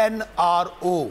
NRO,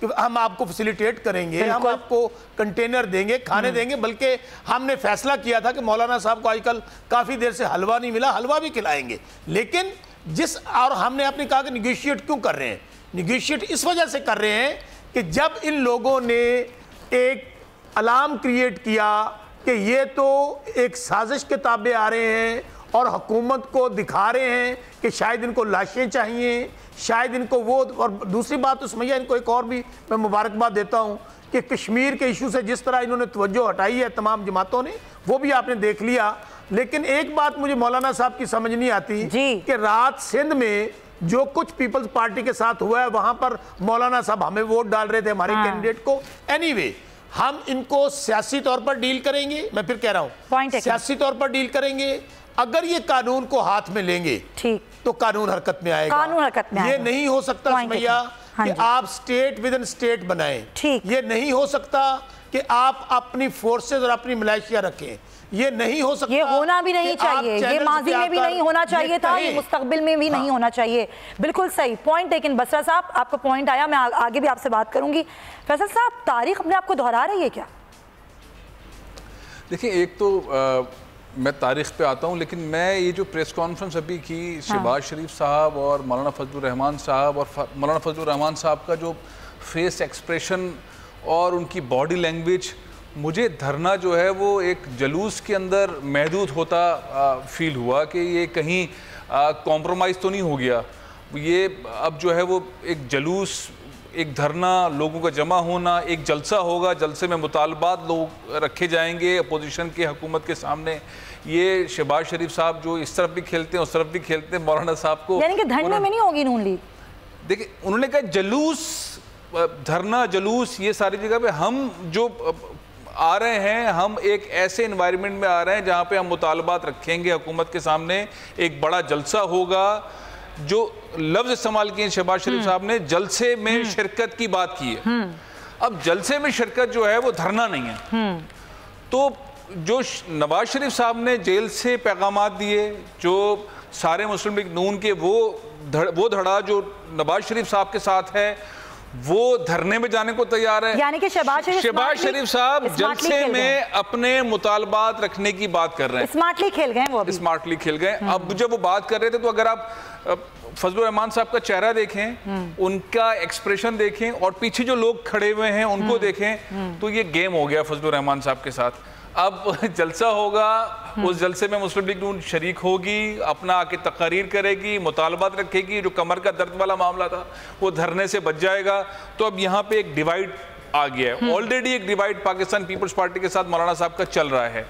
کہ ہم آپ کو فیسیلیٹیٹ کریں گے, ہم آپ کو کنٹینر دیں گے, کھانے دیں گے, بلکہ ہم نے فیصلہ کیا تھا کہ مولانا صاحب کو آج کل کافی دیر سے حلوہ نہیں ملا, حلوہ بھی کھلائیں گے. لیکن اور ہم نے اپنے کہا کہ نیگوشیٹ کیوں کر رہے ہیں؟ نیگوشیٹ اس وجہ سے کر رہے ہیں کہ جب ان لوگوں نے ایک الارم کریٹ کیا کہ یہ تو ایک سازش کے تابع آ رہے ہیں اور حکومت کو دکھا رہے ہیں کہ شاید ان کو لاشیں چاہیے, شاید ان کو وہ, اور دوسری بات تو سمیہ ان کو ایک اور بھی میں مبارکباد دیتا ہوں کہ کشمیر کے ایشو سے جس طرح انہوں نے توجہ ہٹائی ہے تمام جماعتوں نے, وہ بھی آپ نے دیکھ لیا. لیکن ایک بات مجھے مولانا صاحب کی سمجھ نہیں آتی کہ رات سندھ میں جو کچھ پیپلز پارٹی کے ساتھ ہوا ہے وہاں پر مولانا صاحب ہمیں ووٹ ڈال رہے تھے ہمارے کینڈیڈیٹ کو. اینی وے ہم ان کو سیاسی طور پر ڈیل کریں گے, میں پھر کہہ رہا ہوں سیاسی طور پر ڈیل کریں گے. اگر یہ قانون کو ہاتھ میں لیں گے تو قانون حرکت میں آئے گا. یہ نہیں ہو سکتا سمیہ کہ آپ سٹیٹ ودن سٹیٹ بنائیں, یہ نہیں ہو سکتا کہ آپ اپنی فورسز اور اپنی ملیشیا رکھیں, یہ نہیں ہو سکتا, یہ ہونا بھی نہیں چاہیے, یہ ماضی میں بھی نہیں ہونا چاہیے تھا, یہ مستقبل میں بھی نہیں ہونا چاہیے. بالکل صحیح پوائنٹ. لیکن بسرا صاحب آپ کو پوائنٹ آیا, میں آگے بھی آپ سے بات کروں گی. فیصل صاحب تاریخ اپنے آپ کو دہرا رہی ہے کیا؟ دیکھیں ایک تو میں تاریخ پہ آتا ہوں, لیکن میں یہ جو پریس کانفرنس ابھی کی شہباز شریف صاحب اور مولانا فضل الرحمان صاحب, اور مولانا فضل الرحمان صاحب کا جو فیس ایکسپریشن اور ان کی باڈی لینگویج, مجھے دھرنا جو ہے وہ ایک جلوس کے اندر محدود ہوتا فیل ہوا کہ یہ کہیں کمپرومائز تو نہیں ہو گیا. یہ اب جو ہے وہ ایک جلوس, ایک دھرنا, لوگوں کا جمع ہونا, ایک جلسہ ہوگا, جلسے میں مطالبات لوگ رکھے جائیں گے اپوزیشن کے, حکومت کے سامنے. یہ شہباز شریف صاحب جو اس طرف بھی کھیلتے ہیں اس طرف بھی کھیلتے ہیں, مولانا صاحب کو یعنی کہ دھرنے میں نہیں ہوگی نون لیگ. دیکھیں انہوں نے کہا جلوس, دھرنا, جلوس, یہ ساری جگہ پہ ہم جو آ رہے ہیں, ہم ایک ایسے انوائرمنٹ میں آ رہے ہیں جہاں پہ ہم مطالبات رکھیں گے حکومت کے سامنے, ایک بڑا جلسہ ہوگا. جو لفظ استعمال کیے شہباز شریف صاحب نے, جلسے میں شرکت کی بات کی ہے. اب جلسے میں شرکت جو ہے وہ دھرنا نہیں ہے. تو جو نواز شریف صاحب نے جیل سے پیغامات دیے, جو سارے مسلم لیگ نون کے وہ دھڑا جو نواز شریف صاحب کے ساتھ ہے, وہ دھرنے میں جانے کو تیار ہے. یعنی کہ شہباز شریف صاحب جلسے میں اپنے مطالبات رکھنے کی بات کر رہے ہیں. اسمارٹلی کھیل گئے وہ, اسمارٹلی کھیل گئے. اب جب وہ بات کر رہے تھے تو اگر آپ فضل الرحمان صاحب کا چہرہ دیکھیں, ان کا ایکسپریشن دیکھیں, اور پیچھے جو لوگ کھڑے ہوئے ہیں ان کو دیکھیں, تو یہ گیم ہو گیا فضل الرحمان صاحب کے ساتھ. اب جلسہ ہوگا, اس جلسے میں مسلم لیگ نون شریک ہوگی, اپنا آ کے تقاریر کرے گی, مطالبات رکھے گی. جو کمر کا درد والا معاملہ تھا وہ دھرنے سے بچ جائے گا. تو اب یہاں پہ ایک ڈیوائیڈ آ گیا ہے. آلریڈی ایک ڈیوائیڈ پاکستان پیپلز پارٹی کے ساتھ مولانا صاحب کا چل رہا ہے.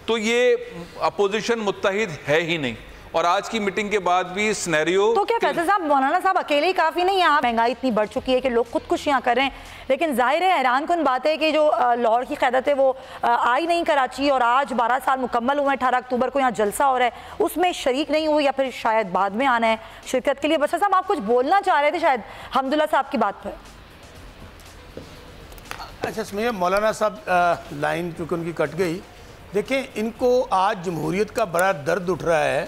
تو یہ اپوزیشن متحد ہے ہی نہیں. اور آج کی میٹنگ کے بعد بھی سینیریو, تو کیا فیصل صاحب مولانا صاحب اکیلے ہی کافی نہیں ہیں؟ مہنگائی اتنی بڑھ چکی ہے کہ لوگ خودکشیاں کر رہے ہیں, لیکن ظاہر ہے حیران کن بات ہے کہ جو لاہور کی قیادت ہے وہ آئی نہیں کراچی, اور آج 12 سال مکمل ہوئے ہیں, 18 اکتوبر کو یہاں جلسہ ہو رہا ہے, اس میں شریک نہیں ہوئی, یا پھر شاید بعد میں آنا ہے شرکت کے لیے. بسر صاحب آپ کچھ بولنا چاہ رہے تھے شاید حمداللہ صاحب کی بات پر. اچھا سمیہ, مولانا صاحب لائن چونکہ ان کی کٹ گئی. دیکھیں ان کو آج جمہوریت کا بڑا درد اٹھ رہا ہے.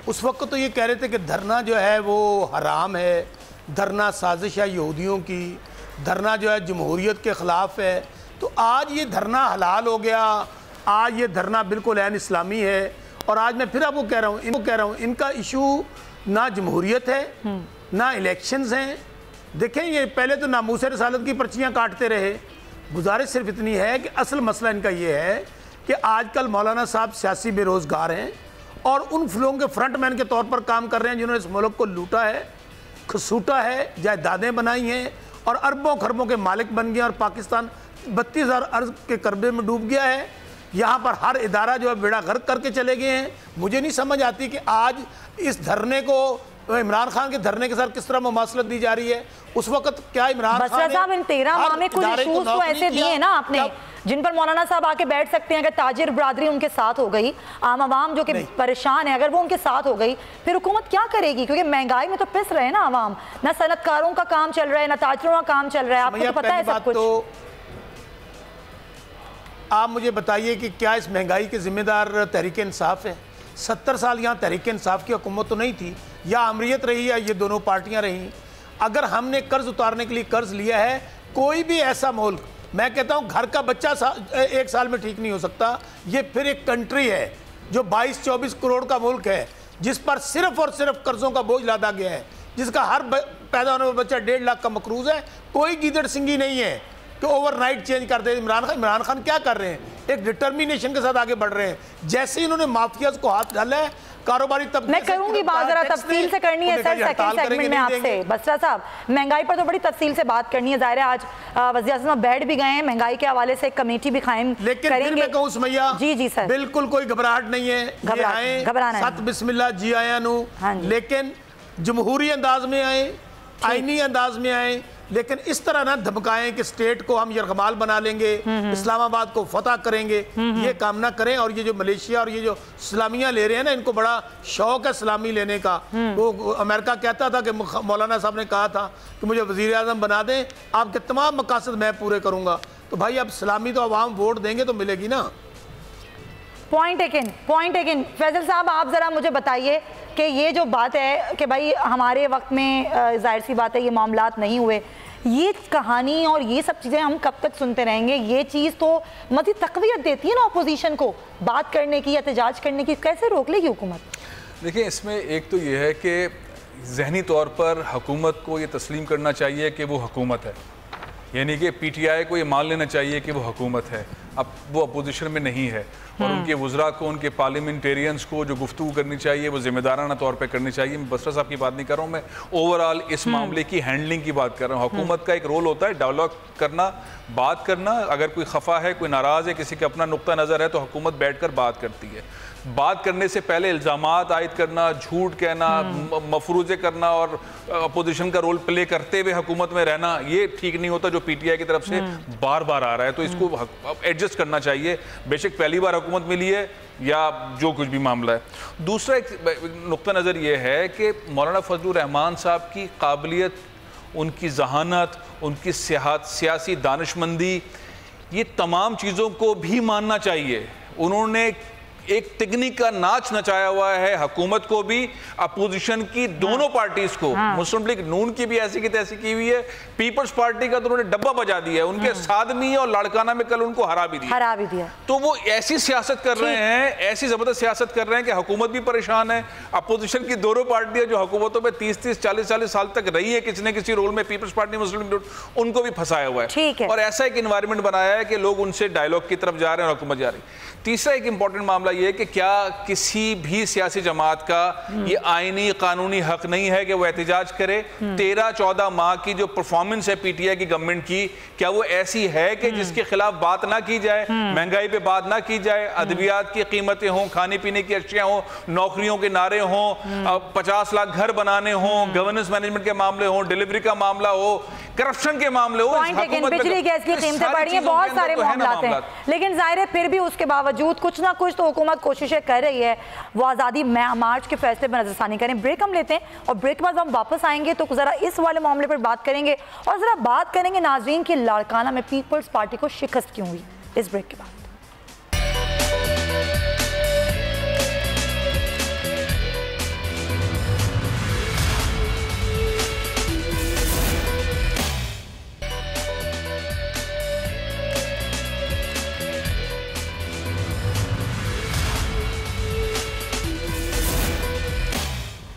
اس وقت تو یہ کہہ رہے تھے کہ دھرنا جو ہے وہ حرام ہے, دھرنا سازش ہے یہودیوں کی, دھرنا جو ہے جمہوریت کے خلاف ہے. تو آج یہ دھرنا حلال ہو گیا, آج یہ دھرنا بالکل عین اسلامی ہے. اور آج میں پھر آپ کو کہہ رہا ہوں ان کا ایشو نہ جمہوریت ہے نہ الیکشنز ہیں. دیکھیں یہ پہلے تو ناموس رسالت کی پرچیاں کاٹتے رہے. گزارش صرف اتنی ہے کہ اصل مسئلہ ان کا یہ ہے کہ آج کل مولانا صاحب سیاسی بے روزگار ہیں, اور ان فلوؤں کے فرنٹ مین کے طور پر کام کر رہے ہیں جنہوں نے اس ملک کو لوٹا ہے, کھسوٹا ہے, جائیدادیں بنائی ہیں, اور اربوں خربوں کے مالک بن گئے, اور پاکستان 32,000 ارض کے قربے میں ڈوب گیا ہے. یہاں پر ہر ادارہ جو ہے بیڑا غرق کر کے چلے گئے ہیں. مجھے نہیں سمجھ آتی کہ آج اس دھرنے کو عمران خان کے دھرنے کے ساتھ کس طرح مماثلت دی جا رہی ہے. اس وقت کیا عمران خان بسرا صاحب ان 13 ماہ میں کچھ ایشوز تو ایسے دیے ہیں نا آپ نے جن پر مولانا صاحب آ کے بیٹھ سکتے ہیں. اگر تاجر برادری ان کے ساتھ ہو گئی, عام عوام جو کہ پریشان ہے, اگر وہ ان کے ساتھ ہو گئی, پھر حکومت کیا کرے گی؟ کیونکہ مہنگائی میں تو پس رہے ہیں نا عوام, نہ صنعت کاروں کا کام چل رہا ہے, نہ تاجروں کا کام چل رہا ہے. آپ کو تو پتہ ہے سب کچھ. آپ مجھے بتائیے کہ کیا اس مہنگائی کے ذمہ دار تحریک انصاف ہے؟ 70 سال یہاں تحریک انصاف کی حکومت تو نہیں تھی, یا امریت رہی ہے, یہ دونوں پارٹیاں رہیں. اگر ہم نے قرض اتارنے کے لیے قرض لیا ہے, کوئی بھی ایسا ملک، میں کہتا ہوں گھر کا بچہ 1 سال میں ٹھیک نہیں ہو سکتا. یہ پھر ایک کنٹری ہے جو 22-24 کروڑ کا ملک ہے، جس پر صرف اور صرف قرضوں کا بوجھ لادا گیا ہے، جس کا ہر پیدا ہونے والا بچہ 1.5 لاکھ کا مقروض ہے. کوئی گیدڑ سنگھی نہیں ہے کہ اوور نائٹ چینج کر دے. عمران خان کیا کر رہے ہیں؟ ایک ڈٹرمینیشن کے ساتھ آگے بڑھ رہے ہیں. جیسے ہی انہوں نے مافیاز کو ہاتھ ڈالا ہے، کاروباری طبقے میں کروں گی بات ذرا تفصیل سے کرنی ہے سر سیکنڈ سیگمنٹ میں آپ سے. بسرا صاحب مہنگائی پر تو بڑی تفصیل سے بات کرنی ہے. ظاہر ہے آج وزیر اعظم بیٹھ بھی گئے ہیں، مہنگائی کے حوالے سے ایک کمیٹی بھی قائم کریں گے. لیکن پھر میں کہوں سمیہ جی سر بالکل کوئی گھبراہٹ نہیں ہے. یہ آئیں ست بسم اللہ جی آیا نو، لیکن جمہوری انداز میں آئیں، آئینی انداز میں آئیں، لیکن اس طرح نہ دھمکائیں کہ سٹیٹ کو ہم یرغمال بنا لیں گے، اسلام آباد کو فتح کریں گے. یہ کام نہ کریں. اور یہ جو ملیشیا اور یہ جو سلامیاں لے رہے ہیں نا، ان کو بڑا شوق ہے سلامی لینے کا. وہ امریکہ کہتا تھا کہ مولانا صاحب نے کہا تھا کہ مجھے وزیر اعظم بنا دیں، آپ کے تمام مقاصد میں پورے کروں گا. تو بھائی اب سلامی تو عوام ووٹ دیں گے تو ملے گی نا. پوائنٹ ایکن فیصل صاحب آپ ذرا مجھے بتائیے کہ یہ جو بات ہے کہ بھائی ہمارے وقت میں ظاہر سی بات ہے یہ معاملات نہیں ہوئے، یہ کہانی اور یہ سب چیزیں ہم کب تک سنتے رہیں گے؟ یہ چیز تو مزید تقویت دیتی ہے نا اپوزیشن کو بات کرنے کی، احتجاج کرنے کی. کیسے روک لے گی حکومت؟ دیکھیں اس میں ایک تو یہ ہے کہ ذہنی طور پر حکومت کو یہ تسلیم کرنا چاہیے کہ وہ حکومت ہے، یعنی کہ پی ٹی آئی کو یہ مان لینا چاہیے کہ وہ حکومت ہے. اب وہ اپوزیشن میں نہیں ہے، اور ان کے وزراء کو، ان کے پارلیمنٹیرینز کو جو گفتگو کرنی چاہیے وہ ذمہ دارانہ طور پہ کرنی چاہیے. میں بسرا صاحب کی بات نہیں کر رہا ہوں، میں اوورآل اس معاملے کی ہینڈلنگ کی بات کر رہا ہوں. حکومت کا ایک رول ہوتا ہے ڈائلاگ کرنا، بات کرنا. اگر کوئی خفا ہے، کوئی ناراض ہے، کسی کا اپنا نقطہ نظر ہے تو حکومت بیٹھ کر بات کرتی ہے. بات کرنے سے پہلے الزامات عائد کرنا، جھوٹ کہنا، مفروضے کرنا اور اپوزیشن کا رول پلے کرتے ہوئے حکومت میں رہنا، یہ ٹھیک نہیں ہوتا جو پی ٹی آئی کی طرف سے بار بار آ رہا ہے. تو اس کو ایڈجسٹ کرنا چاہیے. بے شک پہلی بار حکومت ملی ہے یا جو کچھ بھی معاملہ ہے. دوسرا ایک نقطہ نظر یہ ہے کہ مولانا فضل الرحمان صاحب کی قابلیت، ان کی ذہانت، ان کی سیاسی دانشمندی، یہ تمام چیزوں کو بھی ماننا چاہیے. انہوں نے ایک تکنیک کا ناچ نچایا ہوا ہے حکومت کو بھی، اپوزیشن کی دونوں پارٹیز کو. مسلم لیگ نون کی بھی ایسی کی تیسی کی ہوئی ہے، پیپلز پارٹی کا تو انہوں نے ڈبہ بجا دیا ہے. ان کے سادمی اور لاڑکانہ میں کل ان کو ہرا بھی دیا. تو وہ ایسی سیاست کر رہے ہیں، ایسی زبردست سیاست کر رہے ہیں کہ حکومت بھی پریشان ہے. اپوزیشن کی دونوں پارٹیاں جو حکومتوں میں 30-30 40-40 سال تک رہی ہے کسی نہ کسی رول میں، پیپلز پارٹی، مسلم لیگ، ان کو بھی پھنسایا ہوا ہے. اور ایسا ایک انوائرمنٹ بنایا ہے کہ لوگ ان سے ڈائلاگ کی طرف جا رہے ہیں اور حکومت جا رہی ہے. تیسرا ایک امپورٹنٹ معاملہ یہ ہے کہ کیا کسی بھی سیاسی جماعت کا یہ آئینی قانونی حق نہیں ہے کہ وہ احتجاج کرے؟ 13-14 ماہ کی جو پرفارمنس ہے پی ٹی آئی کی گورنمنٹ کی، کیا وہ ایسی ہے کہ جس کے خلاف بات نہ کی جائے؟ مہنگائی پہ بات نہ کی جائے، ادویات کی قیمتیں ہوں، کھانے پینے کی اشیاء ہوں، نوکریوں کے نعرے ہوں، 50 لاکھ گھر بنانے ہوں، گورننس مینجمنٹ کے معاملے ہوں، ڈیلیوری کا معاملہ ہو، کرپشن کے معاملے ہو. بجلی گیس کی قیمتیں بڑھ رہی ہیں، بہت سارے معاملات ہیں. لیکن ظاہر ہے پھر بھی اس کے باوجود کچھ نہ کچھ تو حکومت کوششیں کر رہی ہے. وہ آزادی مارچ کے فیصلے پر نظر ثانی کریں. بریک ہم لیتے ہیں اور بریک کے بعد ہم واپس آئیں گے تو ذرا اس والے معاملے پر بات کریں گے اور ذرا بات کریں گے ناظرین کی لاڑکانہ میں پیپلز پارٹی کو شکست کیوں ہوئی. اس بریک کے بعد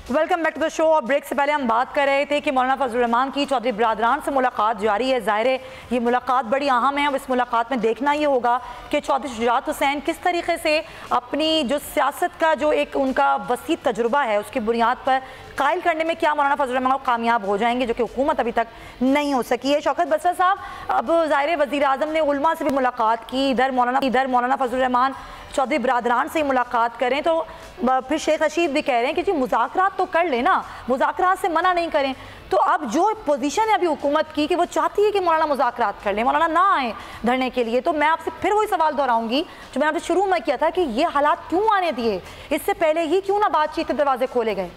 ویلکم بیک ٹو دا شو. اور بریک سے پہلے ہم بات کر رہے تھے کہ مولانا فضل الرحمان کی چودھری برادران سے ملاقات جاری ہے. ظاہر ہے یہ ملاقات بڑی اہم ہے. اب اس ملاقات میں دیکھنا یہ ہوگا کہ چودھری شجاعت حسین کس طریقے سے اپنی جو سیاست کا جو ایک ان کا وسیع تجربہ ہے اس کی بنیاد پر قائل کرنے میں کیا مولانا فضل الرحمان کامیاب ہو جائیں گے، جو کہ حکومت ابھی تک نہیں ہو سکی ہے. شوکت بسرا صاحب، اب ظاہر وزیر اعظم نے علماء سے بھی ملاقات کی، ادھر مولانا فضل الرحمان چودھری برادران سے ملاقات کریں تو پھر شیخ رشید بھی کہہ رہے ہیں کہ جی مذاکرات تو کر لیں نا، مذاکرات سے منع نہیں کریں. تو اب جو پوزیشن ہے ابھی حکومت کی کہ وہ چاہتی ہے کہ مولانا مذاکرات کر لیں، مولانا نہ آئیں دھرنے کے لیے، تو میں آپ سے پھر وہی سوال دہراؤں گی جو میں آپ سے شروع میں کیا تھا کہ یہ حالات کیوں آنے دیے؟ اس سے پہلے ہی کیوں نہ بات چیت کے دروازے کھولے گئے؟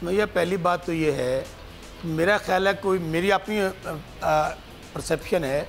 سمیہ، پہلی بات تو یہ ہے، میرا خیال ہے کوئی میری اپنی پرسیپشن ہے،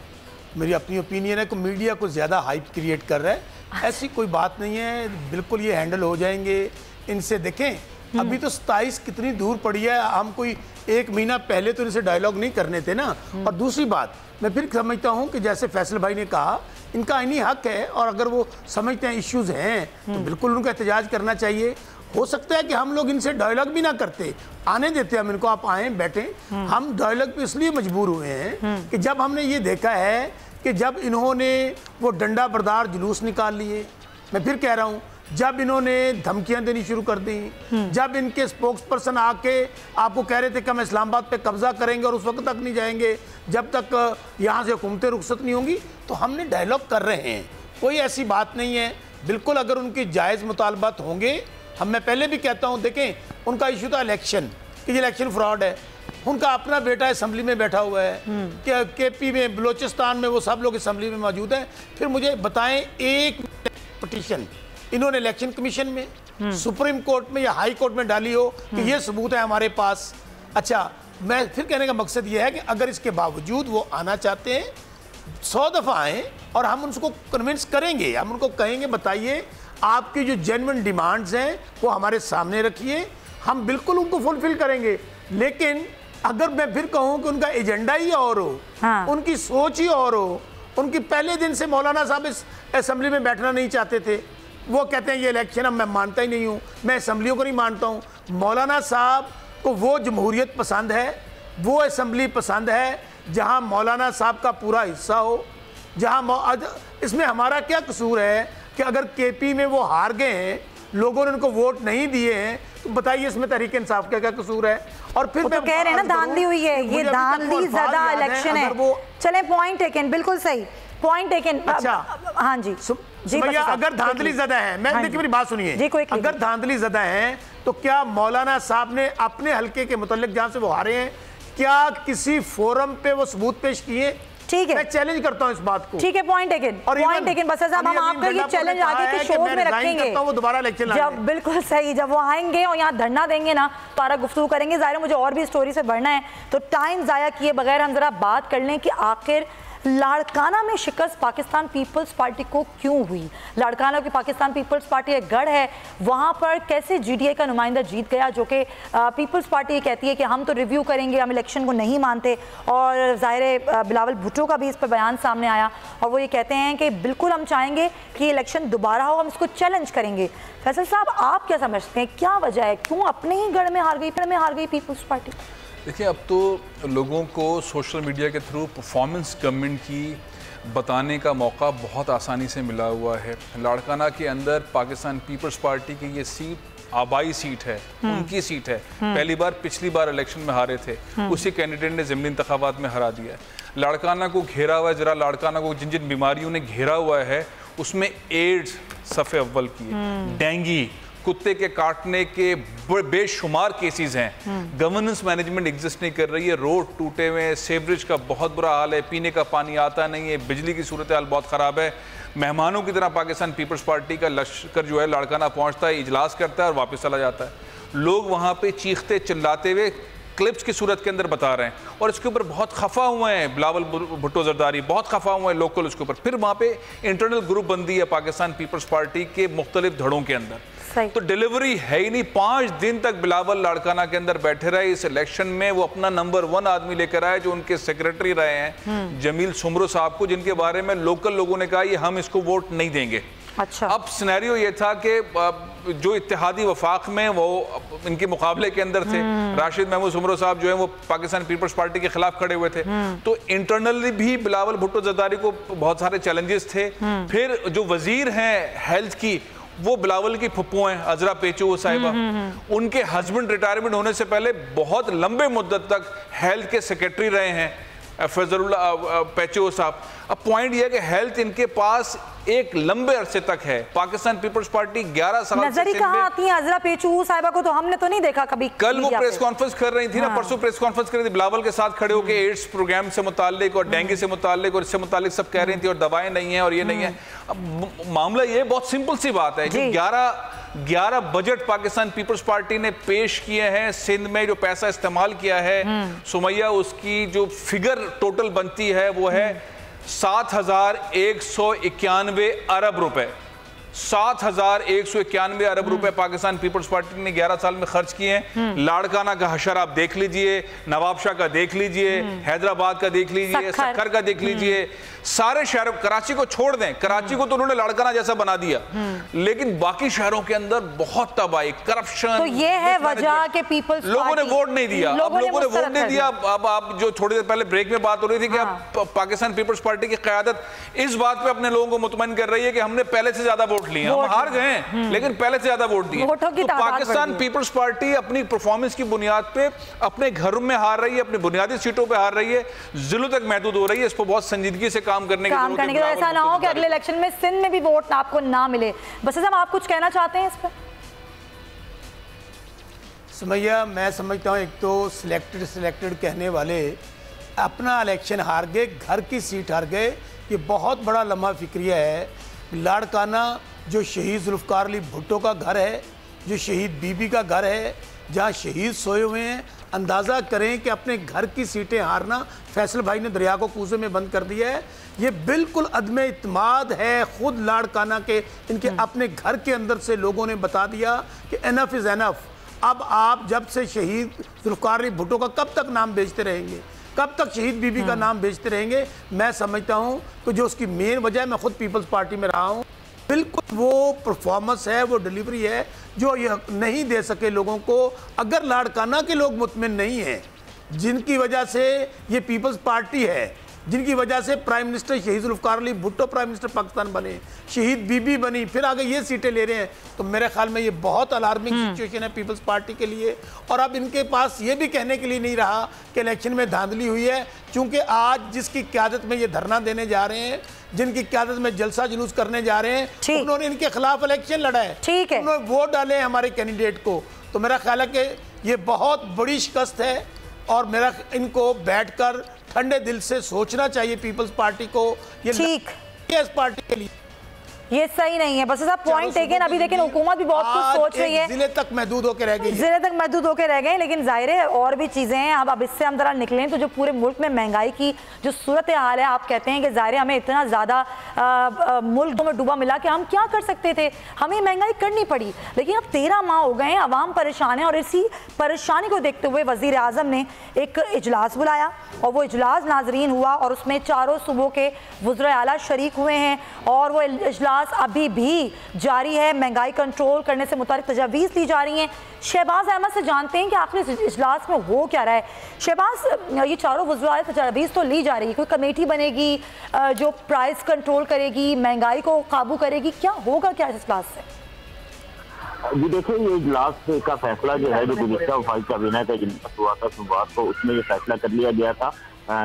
میری اپنی اوپینین ہے کہ میڈیا کو زیادہ ہائپ کریٹ کر رہا ہے. ایسی کوئی بات نہیں ہے، بالکل یہ ہینڈل ہو جائیں گے. ان سے دیکھیں ابھی تو 27 کتنی دور پڑی ہے, ہم کوئی 1 مہینہ پہلے تو ان سے ڈائیلاگ نہیں کرنے تھے نا. اور دوسری بات میں پھر سمجھتا ہوں کہ جیسے فیصل بھائی نے کہا ان کا عینی حق ہے, اور اگر وہ سمجھتے ہیں ایشوز ہیں تو بالکل ان کا احتجاج کرنا چاہیے. ہو سکتا ہے کہ ہم لوگ ان سے ڈائیلاگ بھی نہ کرتے, آنے دیتے ہم ان کو, آپ آئیں بیٹھیں. ہم ڈائیلاگ پہ اس لیے مجبور ہوئے ہیں کہ جب ہم نے یہ دیکھا ہے کہ جب انہوں نے وہ ڈنڈا بردار جلوس نکال لیے, میں پھر کہہ رہا ہوں جب انہوں نے دھمکیاں دینی شروع کر دیں, جب ان کے سپوکس پرسن آ کے آپ کو کہہ رہے تھے کہ ہم اسلام آباد پہ قبضہ کریں گے اور اس وقت تک نہیں جائیں گے جب تک یہاں سے حکومتیں رخصت نہیں ہوں گی, تو ہم نے ڈائیلاگ کر رہے ہیں. کوئی ایسی بات نہیں ہے. بالکل اگر ان کی جائز مطالبات ہوں گے, میں پہلے بھی کہتا ہوں, دیکھیں ان کا ایشو تھا الیکشن, کہ یہ الیکشن فراڈ ہے. ان کا اپنا بیٹا اسمبلی میں بیٹھا ہوا ہے, کہ کے پی میں, بلوچستان میں, وہ سب لوگ اسمبلی میں موجود ہیں. پھر مجھے بتائیں ایک پٹیشن انہوں نے الیکشن کمیشن میں, سپریم کورٹ میں یا ہائی کورٹ میں ڈالی ہو کہ یہ ثبوت ہے ہمارے پاس. اچھا, میں پھر کہنے کا مقصد یہ ہے کہ اگر اس کے باوجود وہ آنا چاہتے ہیں 100 دفعہ آئیں اور ہم ان کو کنونس کریں گے. ہم ان کو کہیں گے بتائیے آپ کی جو جینوئن ڈیمانڈز ہیں وہ ہمارے سامنے رکھیے, ہم بالکل ان کو فلفل کریں گے. لیکن اگر میں پھر کہوں کہ ان کا ایجنڈا ہی اور ہو, ان کی سوچ ہی اور ہو, ان کی پہلے دن سے مولانا صاحب اس اسمبلی میں بیٹھنا نہیں چاہتے تھے, وہ کہتے ہیں یہ الیکشن اب میں مانتا ہی نہیں ہوں, میں اسمبلیوں کو نہیں مانتا ہوں. مولانا صاحب کو وہ جمہوریت پسند ہے, وہ اسمبلی پسند ہے جہاں مولانا صاحب کا پورا حصہ ہو, جہاں اس میں ہمارا کیا قصور ہے کہ اگر کے پی میں وہ ہار گئے ہیں, لوگوں نے ان کو ووٹ نہیں دیے ہیں, تو بتائیے اس میں تحریک انصاف کا کیا قصور ہے؟ اور پھر وہ تو کہہ رہے ہیں نا دھاندلی ہوئی ہے, یہ دھاندلی زدہ الیکشن ہے. چلیں پوائنٹ ٹیکن, بالکل صحیح پوائنٹ ٹیکن. اچھا ہاں جی سمیہ, اگر دھاندلی زدہ ہے, میں دیکھیں میری بات سنیے, اگر دھاندلی زدہ ہیں تو کیا مولانا صاحب نے اپنے حلقے کے متعلق جہاں سے وہ ہارے ہیں, کیا کسی فورم پہ وہ ثبوت پیش کیے؟ ٹھیک ہے, میں چیلنج کرتا ہوں اس بات کو. ٹھیک ہے, پوائنٹ ٹیکن, پوائنٹ ٹیکن. بس صاحب ہم آپ کا یہ چیلنج آگے کے شوز میں رکھیں گے, وہ دوبارہ الیکشن جب بالکل صحیح جب وہ آئیں گے اور یہاں دھرنا دیں گے نا, پارا گفتگو کریں گے. ظاہر ہے مجھے اور بھی سٹوری سے بڑھنا ہے, تو ٹائم ضائع کیے بغیر ہم ذرا بات کر لیں کہ آخر لاڑکانہ میں شکست پاکستان پیپلز پارٹی کو کیوں ہوئی. لاڑکانہ کی پاکستان پیپلز پارٹی ایک گڑھ ہے, وہاں پر کیسے جی ڈی اے کا نمائندہ جیت گیا, جو کہ پیپلز پارٹی کہتی ہے کہ ہم تو ریویو کریں گے, ہم الیکشن کو نہیں مانتے. اور ظاہر بلاول بھٹو کا بھی اس پہ بیان سامنے آیا, اور وہ یہ کہتے ہیں کہ بالکل ہم چاہیں گے کہ یہ الیکشن دوبارہ ہو, ہم اس کو چیلنج کریں گے. فیصل صاحب آپ کیا سمجھتے ہیں, کیا وجہ ہے, کیوں اپنے ہی گڑھ میں ہار گئی پیپلز پارٹی؟ دیکھیں, اب تو لوگوں کو سوشل میڈیا کے تھرو پرفارمنس گورنمنٹ کی بتانے کا موقع بہت آسانی سے ملا ہوا ہے. لاڑکانہ کے اندر پاکستان پیپلز پارٹی کی یہ سیٹ آبائی سیٹ ہے, ان کی سیٹ ہے. پچھلی بار الیکشن میں ہارے تھے, اسی کینڈیڈیٹ نے ضمنی انتخابات میں ہرا دیا ہے. لاڑکانہ کو گھیرا ہوا ہے, ذرا لاڑکانہ کو جن بیماریوں نے گھیرا ہوا ہے اس میں ایڈز صفحے اول کی ہے, ڈینگی, کتے کے کاٹنے کے بے شمار کیسز ہیں. گورننس مینجمنٹ ایگزسٹ نہیں کر رہی ہے, روڈ ٹوٹے ہوئے ہیں, سیوریج کا بہت برا حال ہے, پینے کا پانی آتا نہیں ہے, بجلی کی صورتحال بہت خراب ہے. مہمانوں کی طرح پاکستان پیپلز پارٹی کا لشکر جو ہے لاڑکانہ پہنچتا ہے, اجلاس کرتا ہے اور واپس چلا جاتا ہے. لوگ وہاں پہ چیختے چلاتے ہوئے کلپس کی صورت کے اندر بتا رہے ہیں, اور اس کے اوپر بہت خفا ہوئے ہیں. بلاول بھٹو زرداری بہت خفا ہوئے ہیں لوکل اس کے اوپر. پھر وہاں پہ انٹرنل گروپ بندی ہے پاکستان پیپلز پارٹی کے مختلف دھڑوں کے اندر, تو ڈیلیوری ہے ہی نہیں. 5 دن تک بلاول لاڑکانہ کے اندر بیٹھے رہے. اس الیکشن میں وہ اپنا نمبر 1 آدمی لے کر آئے جو ان کے سیکریٹری رہے ہیں, جمیل سمرو صاحب کو, جن کے بارے میں لوکل لوگوں نے کہا یہ ہم اس کو ووٹ نہیں دیں گے. اچھا, اب سینیریو یہ تھا کہ جو اتحادی وفاق میں وہ ان کے مقابلے کے اندر تھے, راشد محمود سمرو صاحب جو ہیں وہ پاکستان پیپلز پارٹی کے خلاف کھڑے ہوئے تھے, تو انٹرنلی بھی بلاول بھٹو زرداری کو بہت سارے چیلنجز تھے. پھر جو وزیر ہیں ہیلتھ کی وہ بلاول کی پھپھو ہیں عذرا پیچو صاحبہ, ان کے ہسبینڈ ریٹائرمنٹ ہونے سے پہلے بہت لمبے مدت تک ہیلتھ کے سیکریٹری رہے ہیں فضل اللہ پیچو صاحب. اب پوائنٹ یہ ہے کہ ہیلتھ ان کے پاس ایک لمبے عرصے تک ہے. پاکستان پیپلز پارٹی 11 سال سے نظر ہی کہاں آتی ہیں عذرا پیچو صاحبہ کو, تو ہم نے تو نہیں دیکھا کبھی. کل وہ پریس کانفرنس کر رہی تھی نا, پرسوں پریس کانفرنس کر رہی تھی بلاول کے ساتھ کھڑے ہو کے, ایڈز پروگرام سے متعلق اور ڈینگی سے متعلق اور اس سے متعلق سب کہہ رہی تھی, اور دوائیں نہیں ہیں اور یہ نہیں ہے. اب معاملہ یہ بہت سمپل سی بات ہے, جو 11 بجٹ پاکستان پیپلز پارٹی نے پیش کیے ہیں سندھ میں, جو پیسہ استعمال کیا ہے سمیہ, اس کی جو فگر ٹوٹل بنتی ہے وہ ہے 7,191 ارب روپے. 7,191 ارب روپے پاکستان پیپلز پارٹی نے 11 سال میں خرچ کیے ہیں۔ لاڑکانہ کا حشر آپ دیکھ لیجئے، نواب شاہ کا دیکھ لیجئے، حیدرآباد کا دیکھ لیجئے، سکھر کا دیکھ لیجئے، سارے شہروں، کراچی کو چھوڑ دیں، کراچی کو تو انہوں نے لاڑکانہ جیسا بنا دیا، لیکن باقی شہروں کے اندر بہت تباہی، کرپشن۔ تو یہ ہے وجہ کہ پیپلز پارٹی لوگوں نے ووٹ نہیں دیا، اب لوگوں نے ووٹ نہیں دیا۔ اب آپ جو تھوڑی دیر پہلے بریک میں بات ہو رہی تھی کہ اب پاکستان پیپلز پارٹی کی قیادت اس بات پہ اپنے لوگوں کو مطمئن کر رہی ہے کہ ہم نے پہلے سے زیادہ ووٹ لیے، ہم ہار گئے ہیں لیکن پہلے سے زیادہ ووٹ دیے۔ تو پاکستان پیپلز پارٹی اپنی پرفارمنس کی بنیاد پہ اپنے گھروں میں ہار رہی ہے، اپنی بنیادی سیٹوں پہ ہار رہی ہے، ضلعوں تک محدود ہو رہی ہے۔ اس پر بہت سنجیدگی سے کام کرنے کی ضرورت ہے۔ ایسا نہ ہو کہ اگلے الیکشن میں سندھ میں بھی ووٹ آپ کو نہ ملے۔ بس صاحب آپ کچھ کہنا چاہتے ہیں اس پہ؟ سمیہ میں سمجھتا ہوں ایک تو سلیکٹڈ کہنے والے اپنا الیکشن ہار گئے، گھر کی سیٹ ہار گئے، یہ بہت بڑا لمحہ فکریہ ہے۔ لاڑکانہ جو شہید ذوالفقار علی بھٹو کا گھر ہے، جو شہید بی بی کا گھر ہے، جہاں شہید سوئے ہوئے ہیں، اندازہ کریں کہ اپنے گھر کی سیٹیں ہارنا، فیصل بھائی نے دریا کو کوزے میں بند کر دیا ہے، یہ بالکل عدم اعتماد ہے۔ خود لاڑکانہ کے ان کے اپنے گھر کے اندر سے لوگوں نے بتا دیا کہ انف از انف۔ اب آپ جب سے شہید ذوالفقار علی بھٹو کا کب تک نام بیچتے رہیں گے، کب تک شہید بی بی کا نام بیچتے رہیں گے؟ میں سمجھتا ہوں کہ جو اس کی مین وجہ ہے، میں خود پیپلز پارٹی میں رہا ہوں، بالکل وہ پرفارمنس ہے، وہ ڈیلیوری ہے جو یہ نہیں دے سکے لوگوں کو۔ اگر لاڑکانہ کے لوگ مطمئن نہیں ہیں، جن کی وجہ سے یہ پیپلز پارٹی ہے، جن کی وجہ سے پرائم منسٹر شہید ذوالفقار علی بھٹو پرائم منسٹر پاکستان بنے، شہید بی بی بنی، پھر آگے یہ سیٹیں لے رہے ہیں، تو میرے خیال میں یہ بہت الارمنگ سچویشن ہے پیپلز پارٹی کے لیے۔ اور اب ان کے پاس یہ بھی کہنے کے لیے نہیں رہا کہ الیکشن میں دھاندلی ہوئی ہے، چونکہ آج جس کی قیادت میں یہ دھرنا دینے جا رہے ہیں، جن کی قیادت میں جلسہ جلوس کرنے جا رہے ہیں، انہوں نے ان کے خلاف الیکشن لڑا ہے، انہوں نے ووٹ ڈالے ہیں ہمارے کینڈیڈیٹ کو۔ تو میرا خیال ہے کہ یہ بہت بڑی شکست ہے، اور میرا ان کو بیٹھ کر ٹھنڈے دل سے سوچنا چاہیے پیپلز پارٹی کو، یہ اس پارٹی کے لیے یہ صحیح نہیں ہے۔ بس صاحب پوائنٹ ٹیکن، ابھی لیکن حکومت بھی بہت کچھ سوچ رہی ہے، ضلع تک محدود ہو کے رہ گئی، ضلع تک محدود ہو کے رہ گئے، لیکن ظاہر ہے اور بھی چیزیں ہیں۔ اب اس سے ہم ذرا نکلیں تو جو پورے ملک میں مہنگائی کی جو صورتحال ہے، آپ کہتے ہیں کہ ظاہر ہے ہمیں اتنا زیادہ ملک میں ڈوبا ملا کہ ہم کیا کر سکتے تھے، ہمیں مہنگائی کرنی پڑی، لیکن اب 13 ماہ ہو گئے ہیں، عوام پریشان ہے، اور اسی پریشانی کو دیکھتے ہوئے وزیر اعظم نے ایک اجلاس بلایا، اور وہ اجلاس ناظرین ہوا، اور اس میں چاروں صوبوں کے وزرائے اعلیٰ شریک ہوئے ہیں، اور وہ اجلاس ابھی بھی جاری ہے۔ مہنگائی کنٹرول کرنے سے متعلق تجاویز لی جا رہی ہیں۔ شہباز احمد سے جانتے ہیں کہ آخر اس اجلاس میں ہو کیا رہا ہے۔ شہباز، یہ چاروں وزرائے تجاویز تو لی جا رہی ہے، کوئی کمیٹی بنے گی جو پرائز کنٹرول کرے گی، مہنگائی کو قابو کرے گی، کیا ہوگا کیا اس اجلاس سے؟ جی دیکھیں، یہ اجلاس کا فیصلہ جو ہے، جو گزشتہ وفاقی کابینہ کا اجلاس ہوا تھا صبح کو، اس میں یہ فیصلہ کر لیا گیا تھا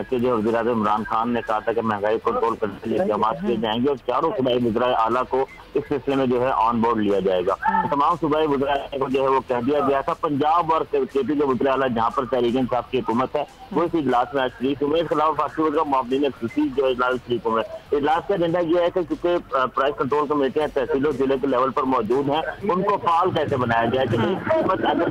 کہ جو وزیر اعظم عمران خان نے کہا تھا کہ مہنگائی کنٹرول کرنے کے لیے اقدامات کیے جائیں گے، اور چاروں صوبائی وزرائے اعلیٰ کو اس سلسلے میں جو ہے آن بورڈ لیا جائے گا۔ تمام صوبائی وزرائے کو جو ہے وہ کہہ دیا گیا تھا۔ پنجاب اور کے پی کے وزرائے اعلیٰ جہاں پر تحریک انصاف کی حکومت ہے، وہ اس اجلاس میں شریک ہوئے۔ اس کے علاوہ وفاقی وزراء معاونین خصوصی جو اجلاس شریک ہوئے۔ اجلاس کا ایجنڈا یہ ہے کہ چونکہ پرائز کنٹرول کمیٹیاں تحصیل و ضلع کے لیول پر موجود ہیں، ان کو فعال کیسے بنایا جائے کہ قیمت اگر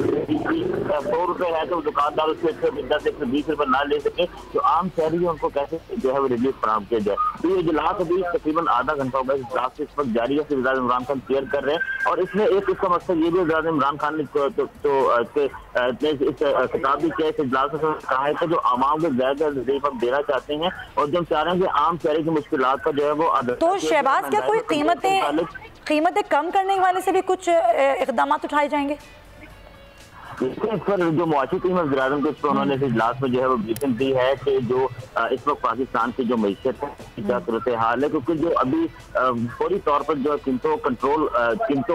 100 روپے ہے تو دکاندار اس سے 110 120 روپے نہ لے سکے، جو عام شہری ان کو کیسے جو ہے وہ ریلیف فراہم کیا جائے۔ تو یہ اجلاس ابھی تقریباً آدھا گھنٹہ ہو گیا، اس اجلاس اس وقت جاری ہے، وزیر اعظم عمران خان کلیئر کر رہے ہیں، اور اس میں ایک اس کا مقصد یہ بھی وزیر اعظم عمران خان نے اس خطاب بھی کیا، اس اجلاس میں کہا ہے کہ جو عوام کو زیادہ ریلیف ہم دینا چاہتے ہیں، اور جو ہم چاہ رہے ہیں کہ عام شہری کی مشکلات کا جو ہے وہ تو شہباز کیا کوئی قیمتیں کم کرنے والے سے بھی کچھ اقدامات اٹھائے جائیں گے؟ اس پر جو معاشی ٹیم ہے وزیر اعظم کو، اس پر انہوں نے اس اجلاس میں جو ہے وہ بریفنگ دی ہے کہ جو اس وقت پاکستان کی جو معیشت ہے کیا صورتحال ہے، کیونکہ جو ابھی فوری طور پر جو قیمتوں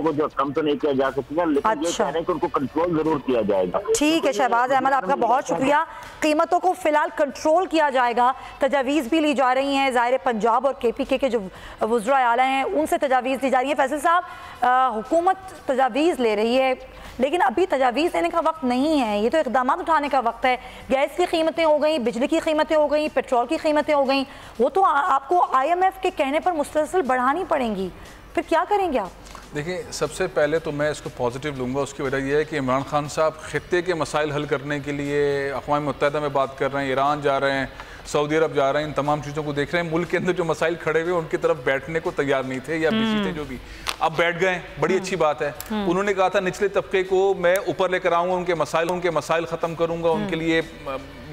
کو جو کم تو نہیں کیا جا سکتا، لیکن یہ کہہ رہے ہیں کہ ان کو کنٹرول ضرور کیا جائے گا۔ ٹھیک ہے شہباز احمد، آپ کا بہت شکریہ۔ قیمتوں کو فی الحال کنٹرول کیا جائے گا، تجاویز بھی لی جا رہی ہیں، ظاہر پنجاب اور کے پی کے جو وزرائے اعلیٰ ہیں ان سے تجاویز لی جا رہی ہیں۔ فیصل صاحب، حکومت تجاویز لے رہی ہے، لیکن ابھی تجاویز دینے کا وقت نہیں ہے، یہ تو اقدامات اٹھانے کا وقت ہے۔ گیس کی قیمتیں ہو گئیں، بجلی کی قیمتیں ہو گئیں، پیٹرول کی قیمتیں ہو گئیں، وہ تو آپ کو آئی ایم ایف کے کہنے پر مسلسل بڑھانی پڑیں گی، پھر کیا کریں گے آپ؟ دیکھیں، سب سے پہلے تو میں اس کو پازیٹیو لوں گا، اس کی وجہ یہ ہے کہ عمران خان صاحب خطے کے مسائل حل کرنے کے لیے اقوام متحدہ میں بات کر رہے ہیں، ایران جا رہے ہیں، سعودی عرب جا رہے ہیں, ان تمام چیزوں کو دیکھ رہے ہیں. ملک کے اندر جو مسائل کھڑے ہوئے ان کی طرف بیٹھنے کو تیار نہیں تھے یا بزی تھے, جو بھی اب بیٹھ گئے, بڑی اچھی بات ہے. انہوں نے کہا تھا نچلے طبقے کو میں اوپر لے کر آؤں گا, ان کے مسائل ختم کروں گا, ان کے لیے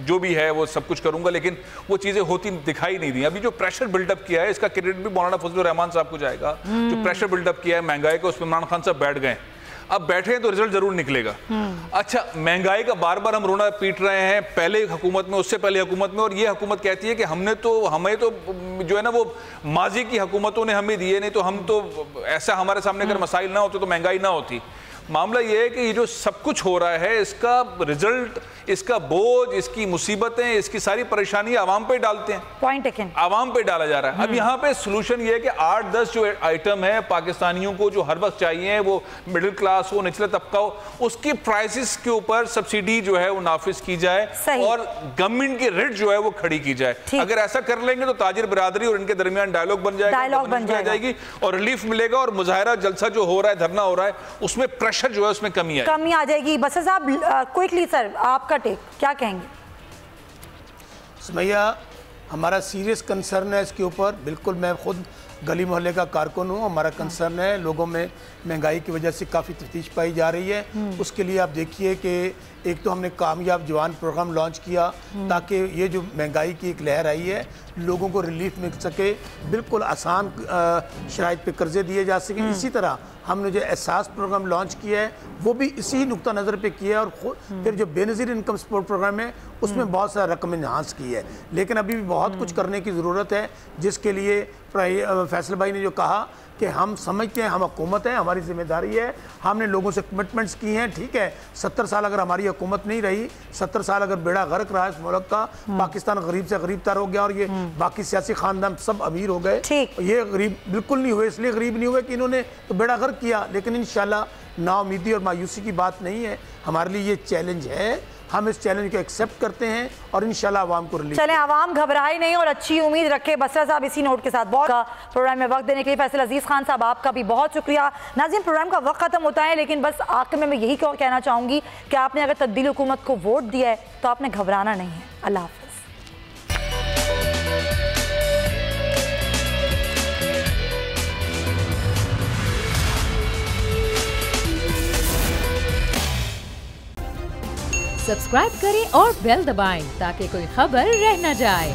جو بھی ہے وہ سب کچھ کروں گا, لیکن وہ چیزیں ہوتی دکھائی نہیں دیں. ابھی جو پریشر بلڈ اپ کیا ہے اس کا کریڈٹ بھی مولانا فضل الرحمان صاحب کو جائے گا. جو پریشر بلڈ اپ کیا ہے مہنگائی کا, اس پہ عمران خان صاحب بیٹھ گئے. اب بیٹھے ہیں تو رزلٹ ضرور نکلے گا. اچھا, مہنگائی کا بار بار ہم رونا پیٹ رہے ہیں, پہلے حکومت میں, اس سے پہلے حکومت میں, اور یہ حکومت کہتی ہے کہ ہمیں تو جو ہے نا وہ ماضی کی حکومتوں نے ہمیں دیے, نہیں تو ہم تو ایسا ہمارے سامنے اگر مسائل نہ ہوتے تو مہنگائی نہ ہوتی. معاملہ یہ ہے کہ یہ جو سب کچھ ہو رہا ہے اس کا رزلٹ, اس کا بوجھ, اس کی مصیبتیں, اس کی ساری پریشانی عوام پہ ڈالتے ہیں. پوائنٹ ٹیکن, عوام پہ ڈالا جا رہا ہے. اب یہاں پہ سلوشن یہ ہے کہ 8-10 جو آئٹم ہے پاکستانیوں کو جو ہر وقت چاہیے, وہ مڈل کلاس ہو, نچلے طبقہ ہو, اس کی پرائسز کے اوپر سبسیڈی جو ہے وہ نافذ کی جائے اور گورنمنٹ کی ریٹ جو ہے وہ کھڑی کی جائے. اگر ایسا کر لیں گے تو تاجر برادری اور ان کے درمیان ڈائیلاگ بن جائے گی اور ریلیف ملے گا, اور مظاہرہ جلسہ جو ہو رہا ہے, دھرنا ہو رہا ہے, اس میں جو ہے اس میں کمی آ جائے گی. بس صاحب کوئکلی سر آپ کا ٹیک کیا کہیں گے؟ سمیہ, ہمارا سیریس کنسرن ہے اس کے اوپر. بالکل, میں خود گلی محلے کا کارکن ہوں. ہمارا کنسرن ہے, لوگوں میں مہنگائی کی وجہ سے کافی تفتیش پائی جا رہی ہے. اس کے لیے آپ دیکھیے کہ ایک تو ہم نے کامیاب جوان پروگرام لانچ کیا تاکہ یہ جو مہنگائی کی ایک لہر آئی ہے لوگوں کو ریلیف مل سکے, بالکل آسان شرائط پہ قرضے دیے جا سکیں. اسی طرح ہم نے جو احساس پروگرام لانچ کیا ہے وہ بھی اسی نقطہ نظر پہ کیا ہے, اور پھر جو بے نظیر انکم سپورٹ پروگرام ہے اس میں بہت سارا رقم انہانس کی ہے. لیکن ابھی بھی بہت کچھ کرنے کی ضرورت ہے, جس کے لیے فیصل بھائی نے جو کہا کہ ہم سمجھتے ہیں ہم حکومت ہیں, ہماری ذمہ داری ہے, ہم نے لوگوں سے کمٹمنٹس کی ہیں. ٹھیک ہے, 70 سال اگر ہماری حکومت نہیں رہی, 70 سال اگر بیڑا غرق رہا اس ملک کا, پاکستان غریب سے غریب تر ہو گیا اور یہ باقی سیاسی خاندان سب امیر ہو گئے. یہ غریب بالکل نہیں ہوئے, اس لیے غریب نہیں ہوئے کہ انہوں نے تو بیڑا غرق کیا. لیکن انشاءاللہ نا امیدی اور مایوسی کی بات نہیں ہے, ہمارے لیے یہ چیلنج ہے, ہم اس چیلنج کو ایکسیپٹ کرتے ہیں اور انشاءاللہ عوام کو ریلیف. چلیں, عوام گھبرائے نہیں اور اچھی امید رکھے. بسرا صاحب اسی نوٹ کے ساتھ بہت پروگرام میں وقت دینے کے لیے. فیصل عزیز خان صاحب آپ کا بھی بہت شکریہ. ناظرین, پروگرام کا وقت ختم ہوتا ہے, لیکن بس آخر میں یہی کہنا چاہوں گی کہ آپ نے اگر تبدیلی حکومت کو ووٹ دیا ہے تو آپ نے گھبرانا نہیں ہے. اللہ حافظ. سبسکرائب کریں اور بیل دبائیں تاکہ کوئی خبر رہ نہ جائے.